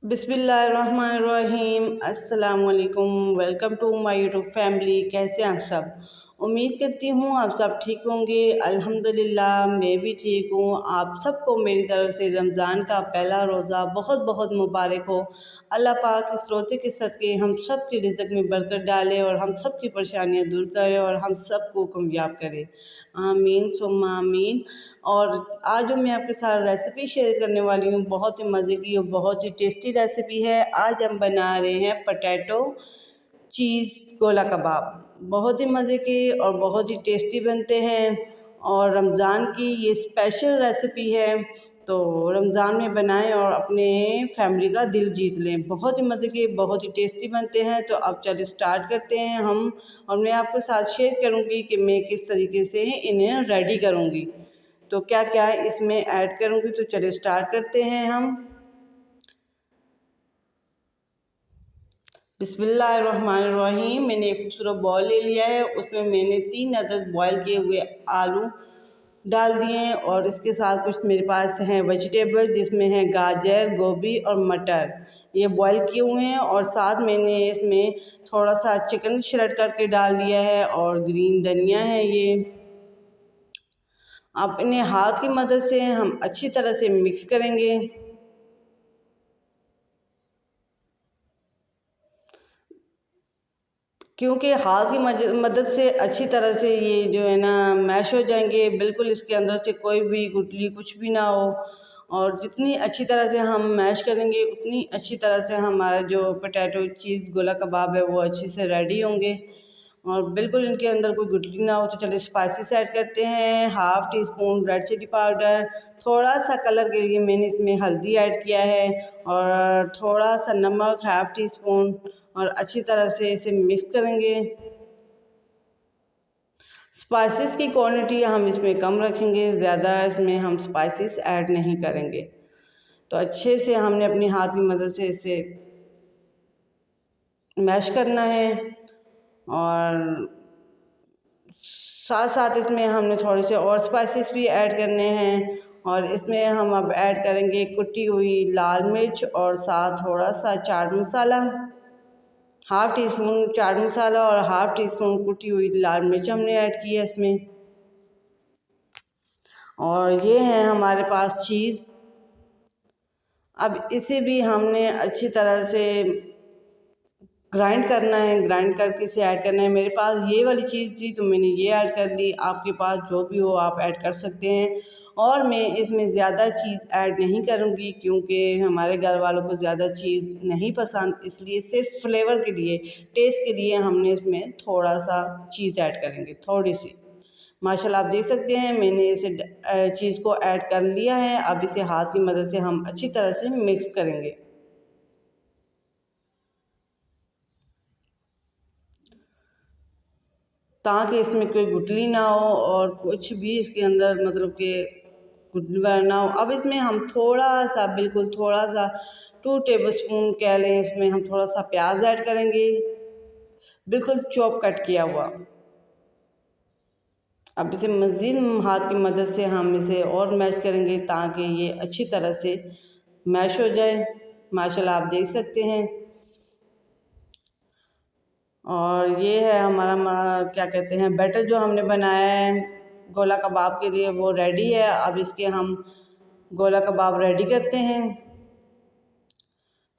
बिस्मिल्लाहिर्रहमानिर्रहीम। अस्सलाम वालेकुम। Welcome to my YouTube family. कैसे हैं आप सब? उम्मीद करती हूँ आप सब ठीक होंगे। अल्हम्दुलिल्लाह मैं भी ठीक हूँ। आप सबको मेरी तरफ से रमज़ान का पहला रोज़ा बहुत बहुत मुबारक हो। अल्लाह पाक इस रोज़े के सदके हम सब की रिज़्क़ में बरकत डाले और हम सब की परेशानियाँ दूर करे और हम सबको कामयाब करे। आमीन सुम्मा आमीन। और आज जो मैं आपके साथ रेसिपी शेयर करने वाली हूँ बहुत ही मज़े की और बहुत ही टेस्टी रेसिपी है। आज हम बना रहे हैं पोटैटो चीज़ गोला कबाब। बहुत ही मज़े के और बहुत ही टेस्टी बनते हैं और रमज़ान की ये स्पेशल रेसिपी है, तो रमज़ान में बनाएं और अपने फैमिली का दिल जीत लें। बहुत ही मज़े के बहुत ही टेस्टी बनते हैं। तो अब चलिए स्टार्ट करते हैं हम, और मैं आपके साथ शेयर करूंगी कि मैं किस तरीके से इन्हें रेडी करूंगी, तो क्या क्या इसमें ऐड करूंगी। तो चलिए स्टार्ट करते हैं हम। बिस्मिल्लाहिर्रहमानिर्रहीम। मैंने एक खूबसूरत बॉल ले लिया है, उसमें मैंने 3 अदद बॉयल किए हुए आलू डाल दिए हैं और इसके साथ कुछ मेरे पास हैं वेजिटेबल, जिसमें है गाजर, गोभी और मटर। ये बॉयल किए हुए हैं और साथ मैंने इसमें थोड़ा सा चिकन श्रेड करके डाल दिया है और ग्रीन धनिया है। ये अपने हाथ की मदद से हम अच्छी तरह से मिक्स करेंगे। क्योंकि हाथ की मदद से अच्छी तरह से ये जो है ना मैश हो जाएंगे, बिल्कुल इसके अंदर से कोई भी गुठली कुछ भी ना हो। और जितनी अच्छी तरह से हम मैश करेंगे उतनी अच्छी तरह से हमारा जो पोटैटो चीज़ गोला कबाब है वो अच्छे से रेडी होंगे और बिल्कुल इनके अंदर कोई गुठली ना हो। तो चलिए स्पाइसेस ऐड करते हैं। Half teaspoon red chilli powder, थोड़ा सा कलर के लिए मैंने इसमें हल्दी ऐड किया है और थोड़ा सा नमक हाफ़ टी स्पून, और अच्छी तरह से इसे मिक्स करेंगे। स्पाइसेस की क्वांटिटी हम इसमें कम रखेंगे, ज़्यादा इसमें हम स्पाइसेस ऐड नहीं करेंगे। तो अच्छे से हमने अपनी हाथ की मदद से इसे मैश करना है और साथ साथ इसमें हमने थोड़े से और स्पाइसेस भी ऐड करने हैं। और इसमें हम अब ऐड करेंगे कुटी हुई लाल मिर्च और साथ थोड़ा सा chaat masala. Half tea spoon chaat masala और हाफ़ टी स्पून कुटी हुई लाल मिर्च हमने ऐड की है इसमें। और ये है हमारे पास चीज़। अब इसे भी हमने अच्छी तरह से ग्राइंड करना है, ग्राइंड करके इसे ऐड करना है। मेरे पास ये वाली चीज़ थी तो मैंने ये ऐड कर ली, आपके पास जो भी हो आप ऐड कर सकते हैं। और मैं इसमें ज़्यादा चीज़ ऐड नहीं करूँगी क्योंकि हमारे घर वालों को ज़्यादा चीज़ नहीं पसंद, इसलिए सिर्फ फ्लेवर के लिए, टेस्ट के लिए हमने इसमें थोड़ा सा चीज़ ऐड करेंगे, थोड़ी सी। माशाल्लाह आप देख सकते हैं मैंने इसे चीज़ को ऐड कर लिया है। अब इसे हाथ की मदद से हम अच्छी तरह से मिक्स करेंगे ताकि इसमें कोई गुठली ना हो और कुछ भी इसके अंदर मतलब कि गुठली ना हो। अब इसमें हम थोड़ा सा, बिल्कुल थोड़ा सा 2 टेबलस्पून कह लें, इसमें हम थोड़ा सा प्याज ऐड करेंगे, बिल्कुल चॉप कट किया हुआ। अब इसे मज़ीद हाथ की मदद से हम इसे और मैश करेंगे ताकि ये अच्छी तरह से मैश हो जाए। माशाल्लाह आप देख सकते हैं। और ये है हमारा क्या कहते हैं बैटर जो हमने बनाया है गोला कबाब के लिए, वो रेडी है। अब इसके हम गोला कबाब रेडी करते हैं।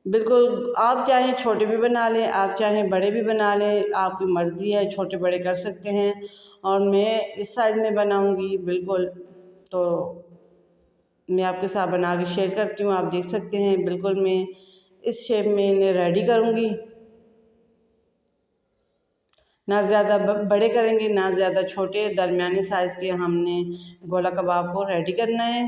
बिल्कुल आप चाहें छोटे भी बना लें, आप चाहें बड़े भी बना लें, आपकी मर्ज़ी है, छोटे बड़े कर सकते हैं। और मैं इस साइज़ में बनाऊंगी बिल्कुल, तो मैं आपके साथ बना के शेयर करती हूँ। आप देख सकते हैं बिल्कुल मैं इस शेप में इन्हें रेडी करूँगी। ना ज़्यादा बड़े करेंगे ना ज़्यादा छोटे, दरमियाने साइज़ के हमने गोला कबाब को रेडी करना है।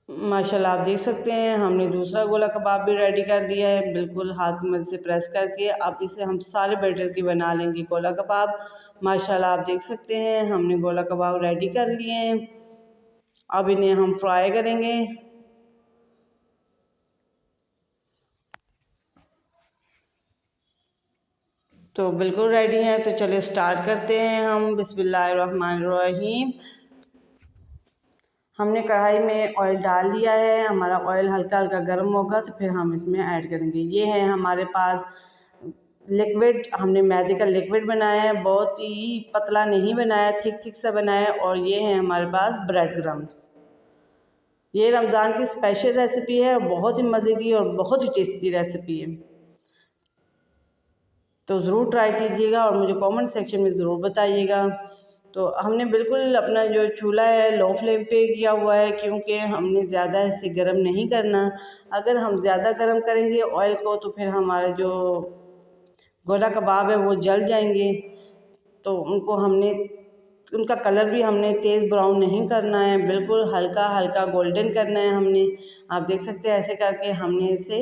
माशाल्लाह आप देख सकते हैं हमने दूसरा गोला कबाब भी रेडी कर दिया है, बिल्कुल हाथ की मदद से प्रेस करके। अब इसे हम सारे बैटर की बना लेंगे गोला कबाब। माशाल्लाह आप देख सकते हैं हमने गोला कबाब रेडी कर लिए हैं। अब इन्हें हम फ्राई करेंगे। तो बिल्कुल रेडी हैं, तो चलिए स्टार्ट करते हैं हम। बिस्मिल्लाहिर्रहमानिर्रहीम। हमने कढ़ाई में ऑयल डाल दिया है। हमारा ऑयल हल्का हल्का गर्म होगा तो फिर हम इसमें ऐड करेंगे। ये है हमारे पास लिक्विड, हमने मैदे का लिक्विड बनाया है, बहुत ही पतला नहीं बनाया, थिक थिक सा बनाया है। और ये है हमारे पास ब्रेड क्रम्स। ये रमज़ान की स्पेशल रेसिपी है और बहुत ही मज़े की और बहुत ही टेस्टी रेसिपी है, तो ज़रूर ट्राई कीजिएगा और मुझे कमेंट सेक्शन में ज़रूर बताइएगा। तो हमने बिल्कुल अपना जो चूल्हा है लो फ्लेम पे किया हुआ है, क्योंकि हमने ज़्यादा इसे गर्म नहीं करना। अगर हम ज़्यादा गर्म करेंगे ऑयल को तो फिर हमारा जो गोला कबाब है वो जल जाएंगे। तो उनका कलर भी हमने तेज़ ब्राउन नहीं करना है, बिल्कुल हल्का हल्का गोल्डन करना है हमने। आप देख सकते हैं ऐसे करके हमने इसे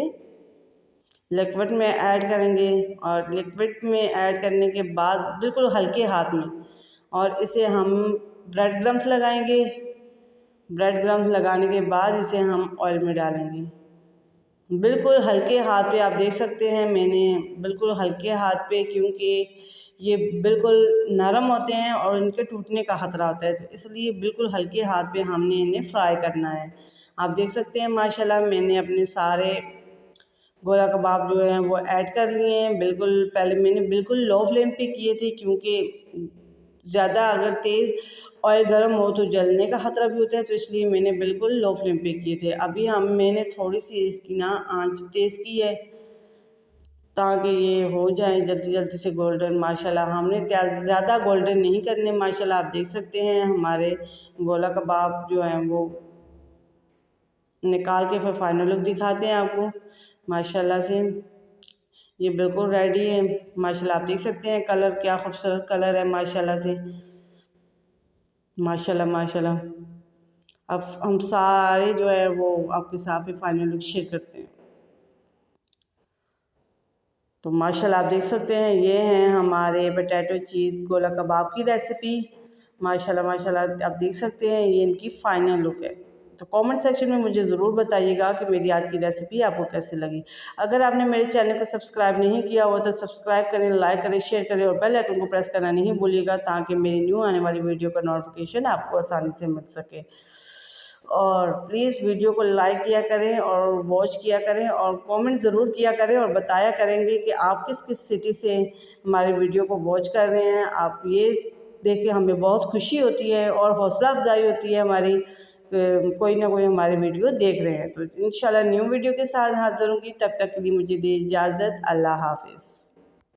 लिक्विड में ऐड करेंगे और लिक्विड में ऐड करने के बाद बिल्कुल हल्के हाथ में, और इसे हम ब्रेड क्रम्स लगाएंगे। ब्रेड क्रम्स लगाने के बाद इसे हम ऑयल में डालेंगे बिल्कुल हल्के हाथ पे। आप देख सकते हैं मैंने बिल्कुल हल्के हाथ पे, क्योंकि ये बिल्कुल नरम होते हैं और इनके टूटने का ख़तरा होता है, तो इसलिए बिल्कुल हल्के हाथ पे हमने इन्हें फ्राई करना है। आप देख सकते हैं माशाल्लाह मैंने अपने सारे गोला कबाब जो हैं वो ऐड कर लिए हैं। बिल्कुल पहले मैंने बिल्कुल लो फ्लेम पे किए थे, क्योंकि ज़्यादा अगर तेज़ ऑयल गर्म हो तो जलने का ख़तरा भी होता है, तो इसलिए मैंने बिल्कुल लो फ्लेम पे किए थे। अभी मैंने थोड़ी सी इसकी आंच तेज़ की है ताकि ये हो जाए जल्दी जल्दी से गोल्डन। माशाल्लाह हमने ज़्यादा गोल्डन नहीं करने। माशाल्लाह आप देख सकते हैं हमारे गोला कबाब जो हैं वो निकाल के फिर फाइनल लुक दिखाते हैं आपको। माशाल्लाह से ये बिल्कुल रेडी है। माशाल्लाह आप देख सकते हैं कलर, क्या खूबसूरत कलर है माशाल्लाह से। माशाल्लाह माशाल्लाह। अब हम सारे जो है वो आपके साथ फाइनल लुक शेयर करते हैं। तो माशाल्लाह आप देख सकते हैं ये हैं हमारे पोटैटो चीज़ गोला कबाब की रेसिपी। माशाल्लाह माशाल्लाह आप देख सकते हैं ये इनकी फ़ाइनल लुक है। तो कमेंट सेक्शन में मुझे ज़रूर बताइएगा कि मेरी आज की रेसिपी आपको कैसी लगी। अगर आपने मेरे चैनल को सब्सक्राइब नहीं किया हो तो सब्सक्राइब करें, लाइक करें, शेयर करें और बेल आइकन को प्रेस करना नहीं भूलिएगा, ताकि मेरी न्यू आने वाली वीडियो का नोटिफिकेशन आपको आसानी से मिल सके। और प्लीज़ वीडियो को लाइक किया करें और वॉच किया करें और कमेंट ज़रूर किया करें और बताया करेंगे कि आप किस किस सिटी से हमारे वीडियो को वॉच कर रहे हैं। आप ये देख के हमें बहुत खुशी होती है और हौसला अफजाई होती है हमारी, कोई ना कोई हमारे वीडियो देख रहे हैं। तो इंशाल्लाह न्यू वीडियो के साथ हाज़िर होंगी, तब तक के लिए मुझे दे इजाज़त। अल्लाह हाफ़िज़।